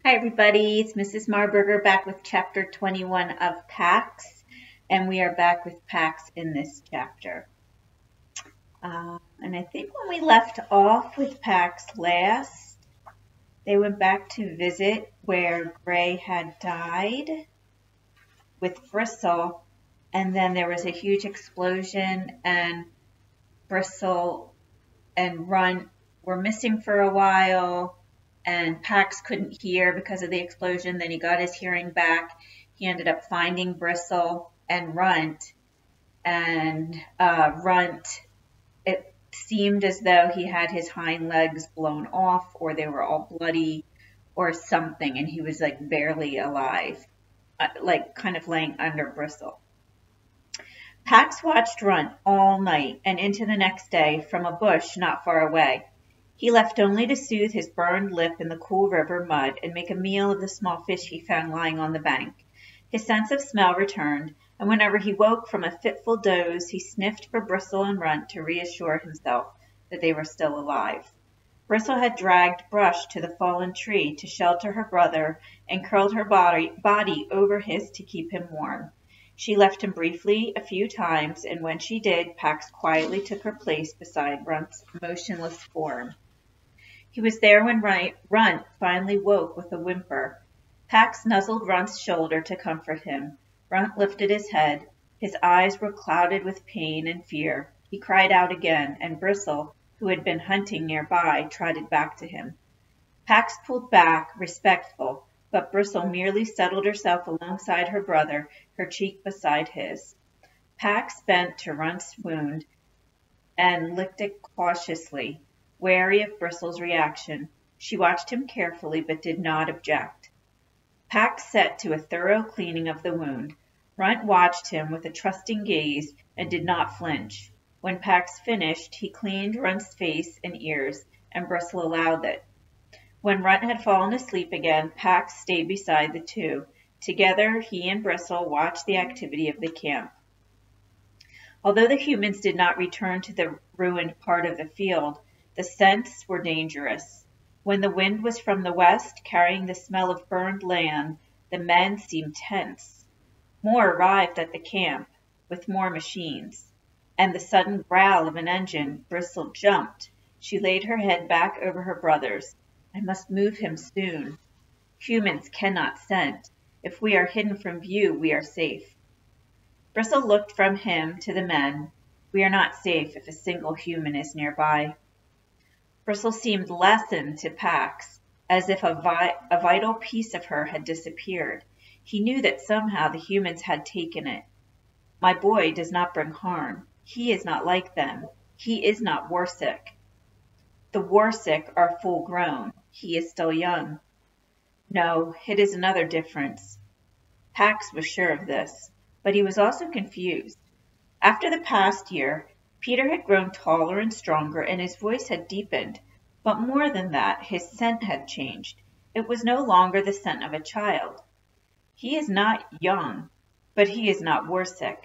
Hi everybody, it's Mrs. Marburger back with chapter 21 of Pax, and we are back with Pax in this chapter. And I think when we left off with Pax last, they went back to visit where Gray had died with Bristle, and then there was a huge explosion and Bristle and Runt were missing for a while. And Pax couldn't hear because of the explosion. Then he got his hearing back. He ended up finding Bristle and Runt. And Runt, it seemed as though he had his hind legs blown off, or they were all bloody or something. And he was like barely alive, like kind of laying under Bristle. Pax watched Runt all night and into the next day from a bush not far away. He left only to soothe his burned lip in the cool river mud and make a meal of the small fish he found lying on the bank. His sense of smell returned, and whenever he woke from a fitful doze, he sniffed for Bristle and Runt to reassure himself that they were still alive. Bristle had dragged brush to the fallen tree to shelter her brother and curled her body over his to keep him warm. She left him briefly a few times, and when she did, Pax quietly took her place beside Runt's motionless form. He was there when Runt finally woke with a whimper. Pax nuzzled Runt's shoulder to comfort him. Runt lifted his head. His eyes were clouded with pain and fear. He cried out again, and Bristle, who had been hunting nearby, trotted back to him. Pax pulled back, respectful, but Bristle merely settled herself alongside her brother, her cheek beside his. Pax bent to Runt's wound and licked it cautiously. Wary of Bristle's reaction, she watched him carefully but did not object. Pax set to a thorough cleaning of the wound. Runt watched him with a trusting gaze and did not flinch. When Pax finished, he cleaned Runt's face and ears, and Bristle allowed it. When Runt had fallen asleep again, Pax stayed beside the two. Together, he and Bristle watched the activity of the camp. Although the humans did not return to the ruined part of the field, the scents were dangerous. When the wind was from the west, carrying the smell of burned land, the men seemed tense. More arrived at the camp, with more machines. And the sudden growl of an engine, Bristle jumped. She laid her head back over her brother's. I must move him soon. Humans cannot scent. If we are hidden from view, we are safe. Bristle looked from him to the men. We are not safe if a single human is nearby. Bristle seemed lessened to Pax, as if a vital piece of her had disappeared. He knew that somehow the humans had taken it. My boy does not bring harm. He is not like them. He is not warsick. The warsick are full grown. He is still young. No, it is another difference. Pax was sure of this, but he was also confused. After the past year, Peter had grown taller and stronger, and his voice had deepened. But more than that, his scent had changed. It was no longer the scent of a child. He is not young, but he is not warsick.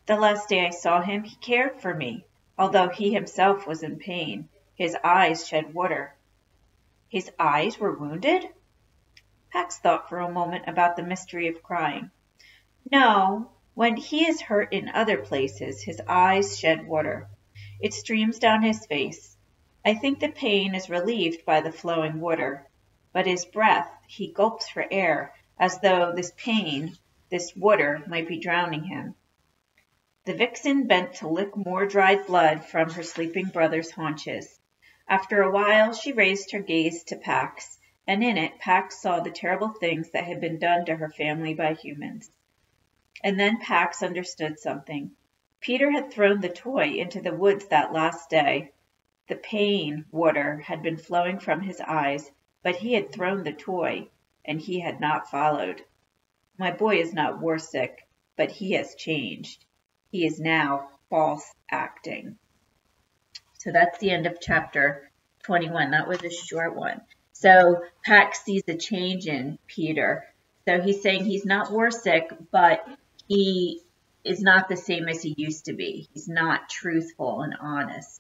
The last day I saw him, he cared for me, although he himself was in pain. His eyes shed water. His eyes were wounded? Pax thought for a moment about the mystery of crying. No, when he is hurt in other places, his eyes shed water. It streams down his face. I think the pain is relieved by the flowing water. But his breath, he gulps for air, as though this pain, this water, might be drowning him. The vixen bent to lick more dried blood from her sleeping brother's haunches. After a while, she raised her gaze to Pax, and in it Pax saw the terrible things that had been done to her family by humans. And then Pax understood something. Peter had thrown the toy into the woods that last day. The pain water had been flowing from his eyes, but he had thrown the toy, and he had not followed. My boy is not warsick, but he has changed. He is now false acting. So that's the end of chapter 21. That was a short one. So Pax sees a change in Peter. So he's saying he's not warsick, but he is not the same as he used to be. He's not truthful and honest.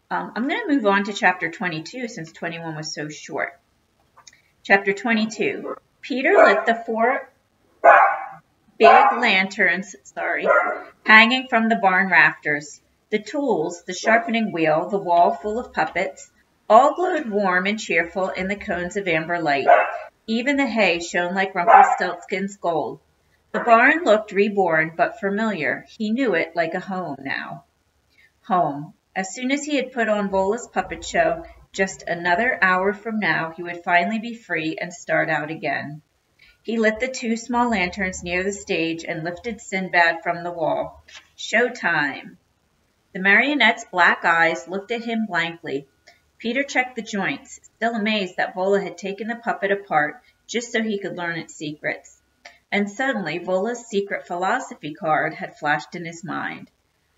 I'm going to move on to chapter 22 since 21 was so short. Chapter 22. Peter lit the 4 big lanterns, hanging from the barn rafters. The tools, the sharpening wheel, the wall full of puppets, all glowed warm and cheerful in the cones of amber light. Even the hay shone like Rumpelstiltskin's gold. The barn looked reborn but familiar. He knew it like a home now. Home. As soon as he had put on Vola's puppet show, just another hour from now he would finally be free and start out again. He lit the 2 small lanterns near the stage and lifted Sinbad from the wall. Showtime! The marionette's black eyes looked at him blankly. Peter checked the joints, still amazed that Vola had taken the puppet apart just so he could learn its secrets. And suddenly Vola's secret philosophy card had flashed in his mind.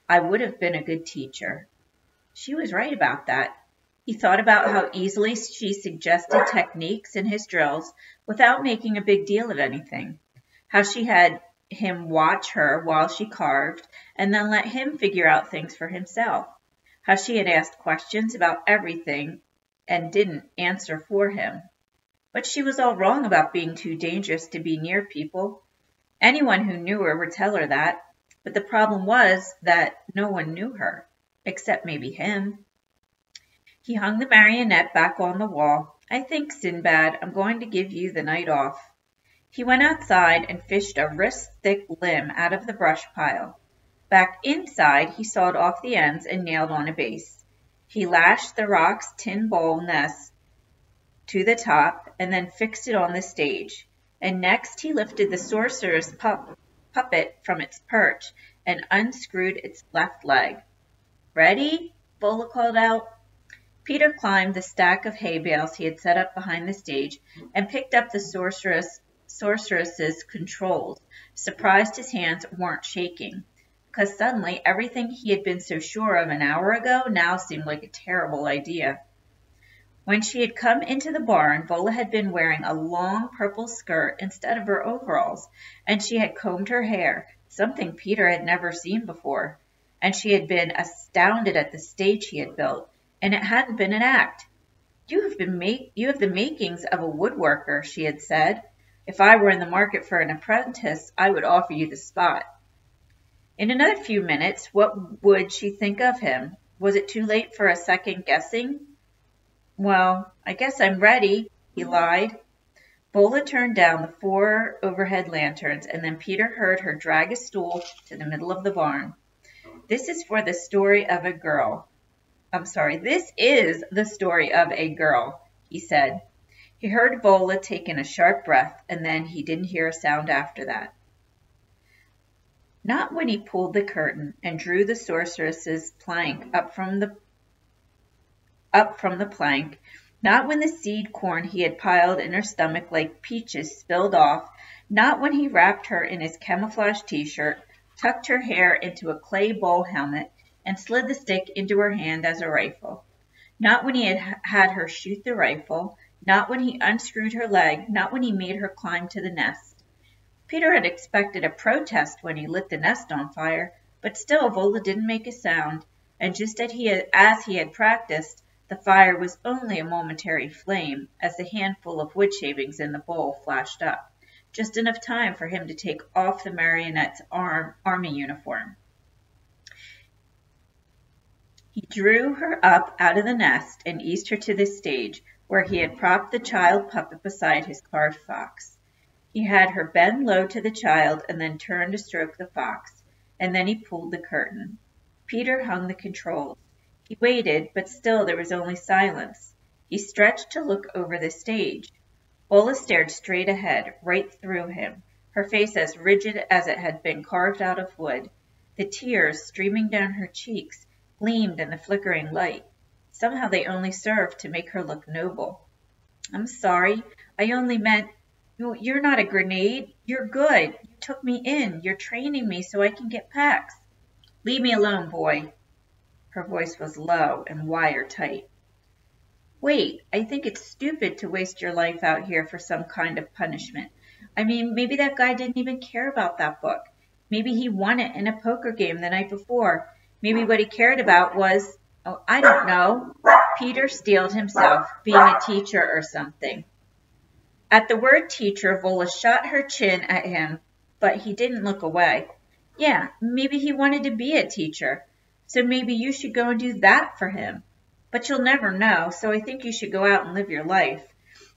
I would have been a good teacher. She was right about that. He thought about how easily she suggested techniques in his drills without making a big deal of anything. How she had him watch her while she carved and then let him figure out things for himself. How she had asked questions about everything and didn't answer for him. But she was all wrong about being too dangerous to be near people. Anyone who knew her would tell her that. But the problem was that no one knew her, except maybe him. He hung the marionette back on the wall. I think, Sinbad, I'm going to give you the night off. He went outside and fished a wrist-thick limb out of the brush pile. Back inside, he sawed off the ends and nailed on a base. He lashed the rock's tin bowl nest to the top and then fixed it on the stage. And next he lifted the sorcerer's puppet from its perch and unscrewed its left leg. Ready? Vola called out. Peter climbed the stack of hay bales he had set up behind the stage and picked up the sorceress's controls, surprised his hands weren't shaking, because suddenly everything he had been so sure of an hour ago now seemed like a terrible idea. When she had come into the barn, Vola had been wearing a long purple skirt instead of her overalls, and she had combed her hair, something Peter had never seen before, and she had been astounded at the stage he had built. And it hadn't been an act. You have the makings of a woodworker, she had said. If I were in the market for an apprentice, I would offer you the spot. In another few minutes, what would she think of him? Was it too late for a second guessing? Well, I guess I'm ready, he lied. Vola turned down the 4 overhead lanterns, and then Peter heard her drag a stool to the middle of the barn. This is the story of a girl, he said. He heard Vola take in a sharp breath, and then he didn't hear a sound after that. Not when he pulled the curtain and drew the sorceress's plank up from the plank, not when the seed corn he had piled in her stomach like peaches spilled off, not when he wrapped her in his camouflage t-shirt, tucked her hair into a clay bowl helmet, and slid the stick into her hand as a rifle. Not when he had her shoot the rifle, not when he unscrewed her leg, not when he made her climb to the nest. Peter had expected a protest when he lit the nest on fire, but still Vola didn't make a sound, and just as he had practiced, the fire was only a momentary flame as the handful of wood shavings in the bowl flashed up, just enough time for him to take off the marionette's army uniform. He drew her up out of the nest and eased her to the stage, where he had propped the child puppet beside his carved fox. He had her bend low to the child and then turn to stroke the fox, and then he pulled the curtain. Peter hung the controls. He waited, but still there was only silence. He stretched to look over the stage. Vola stared straight ahead, right through him, her face as rigid as it had been carved out of wood. The tears streaming down her cheeks gleamed in the flickering light. Somehow they only served to make her look noble. I'm sorry. I only meant, you're not a grenade. You're good. You took me in. You're training me so I can get Pax. Leave me alone, boy. Her voice was low and wire tight. Wait, I think it's stupid to waste your life out here for some kind of punishment. I mean, maybe that guy didn't even care about that book. Maybe he won it in a poker game the night before. Maybe what he cared about was, I don't know, Peter steeled himself, being a teacher or something. At the word teacher, Vola shot her chin at him, but he didn't look away. Yeah, maybe he wanted to be a teacher, so maybe you should go and do that for him. But you'll never know, so I think you should go out and live your life.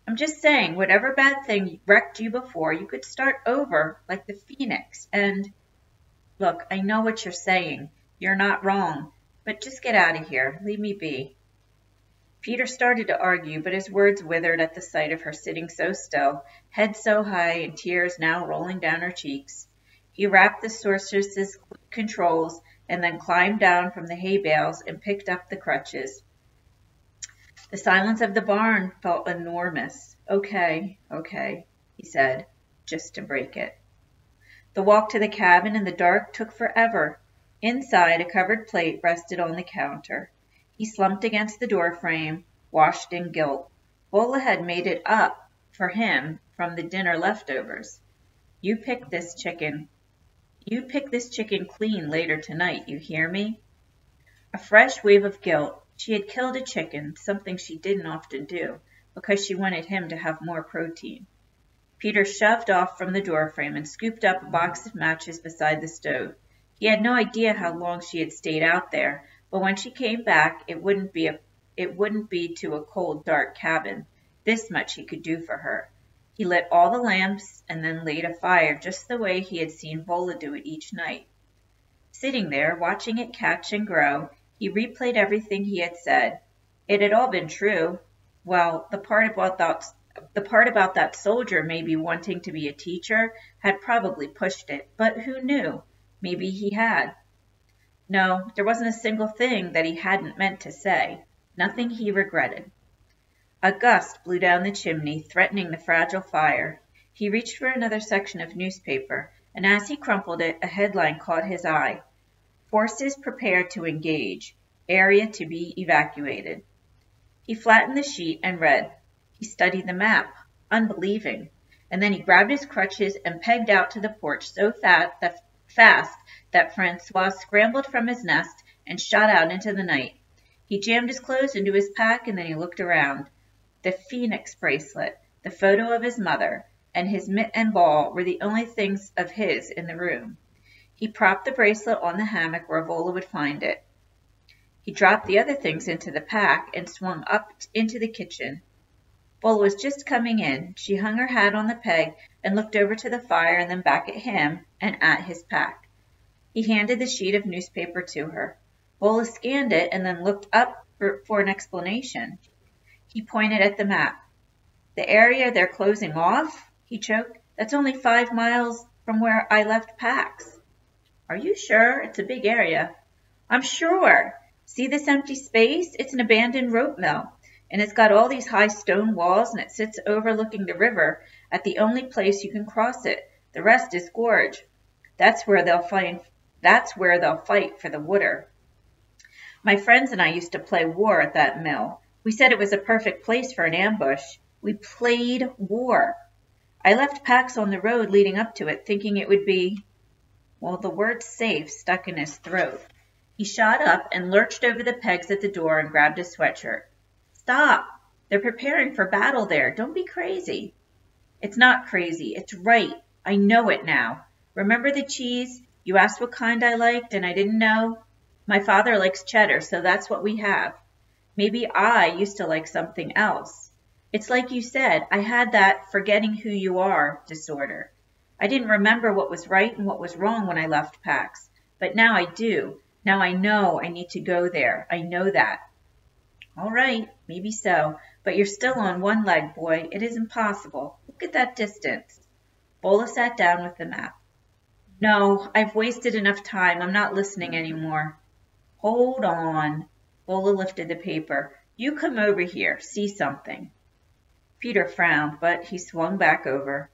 I'm just saying, whatever bad thing wrecked you before, you could start over like the phoenix and... Look, I know what you're saying. You're not wrong. But just get out of here. Leave me be. Peter started to argue, but his words withered at the sight of her sitting so still, head so high and tears now rolling down her cheeks. He wrapped the sorceress's controls and then climbed down from the hay bales and picked up the crutches. The silence of the barn felt enormous. Okay, he said, just to break it. The walk to the cabin in the dark took forever. Inside, a covered plate rested on the counter. He slumped against the door frame, washed in guilt. Vola had made it up for him from the dinner leftovers. You pick this chicken clean later tonight, you hear me? A fresh wave of guilt. She had killed a chicken, something she didn't often do, because she wanted him to have more protein. Peter shoved off from the doorframe and scooped up a box of matches beside the stove. He had no idea how long she had stayed out there, but when she came back, it wouldn't be to a cold, dark cabin. This much he could do for her. He lit all the lamps and then laid a fire just the way he had seen Vola do it each night. Sitting there, watching it catch and grow, he replayed everything he had said. It had all been true. Well, the part about that soldier maybe wanting to be a teacher had probably pushed it, but who knew? Maybe he had. No, there wasn't a single thing that he hadn't meant to say, nothing he regretted. A gust blew down the chimney, threatening the fragile fire. He reached for another section of newspaper, and as he crumpled it, a headline caught his eye. Forces prepared to engage. Area to be evacuated. He flattened the sheet and read. He studied the map, unbelieving, and then he grabbed his crutches and pegged out to the porch so fast that Francois scrambled from his nest and shot out into the night. He jammed his clothes into his pack and then he looked around. The phoenix bracelet, the photo of his mother, and his mitt and ball were the only things of his in the room. He propped the bracelet on the hammock where Vola would find it. He dropped the other things into the pack and swung up into the kitchen. Vola was just coming in. She hung her hat on the peg and looked over to the fire and then back at him and at his pack. He handed the sheet of newspaper to her. Vola scanned it and then looked up for an explanation. He pointed at the map. The area they're closing off? He choked. That's only 5 miles from where I left Pax. Are you sure? It's a big area. I'm sure. See this empty space? It's an abandoned rope mill. And it's got all these high stone walls and it sits overlooking the river at the only place you can cross it. The rest is gorge. That's where they'll fight for the water. My friends and I used to play war at that mill. We said it was a perfect place for an ambush. We played war. I left Pax on the road leading up to it, thinking it would be... Well, the word safe stuck in his throat. He shot up and lurched over the pegs at the door and grabbed his sweatshirt. Stop! They're preparing for battle there. Don't be crazy. It's not crazy. It's right. I know it now. Remember the cheese? You asked what kind I liked and I didn't know? My father likes cheddar, so that's what we have. Maybe I used to like something else. It's like you said, I had that forgetting who you are disorder. I didn't remember what was right and what was wrong when I left Pax, but now I do. Now I know I need to go there. I know that. All right, maybe so, but you're still on one leg, boy. It isn't possible. Look at that distance. Vola sat down with the map. No, I've wasted enough time. I'm not listening anymore. Hold on. Vola lifted the paper. You come over here. See something. Peter frowned, but he swung back over.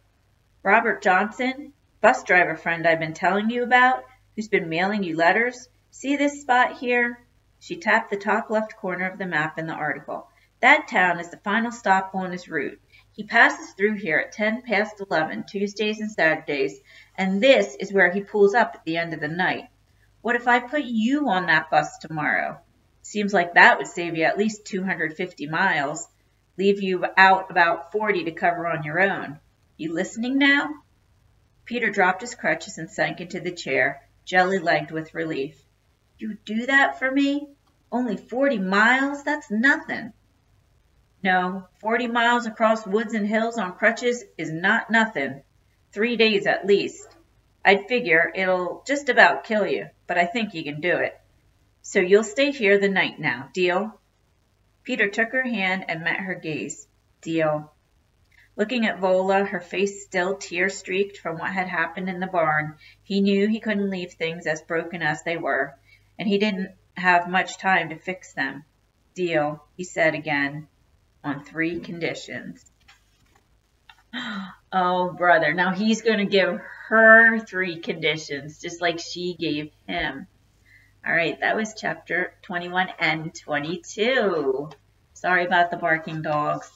Robert Johnson, bus driver friend I've been telling you about, who's been mailing you letters. See this spot here? She tapped the top left corner of the map in the article. That town is the final stop on his route. He passes through here at 10 past 11, Tuesdays and Saturdays, and this is where he pulls up at the end of the night. What if I put you on that bus tomorrow? Seems like that would save you at least 250 miles. Leave you out about 40 to cover on your own. You listening now? Peter dropped his crutches and sank into the chair, jelly-legged with relief. You do that for me? Only 40 miles? That's nothing. No, 40 miles across woods and hills on crutches is not nothing. 3 days at least. I'd figure it'll just about kill you, but I think you can do it. So you'll stay here the night now, deal? Peter took her hand and met her gaze. Deal. Looking at Vola, her face still tear-streaked from what had happened in the barn, he knew he couldn't leave things as broken as they were, and he didn't have much time to fix them. Deal, he said again, on 3 conditions. Oh, brother, now he's going to give her 3 conditions, just like she gave him. All right, that was chapter 21 and 22. Sorry about the barking dogs.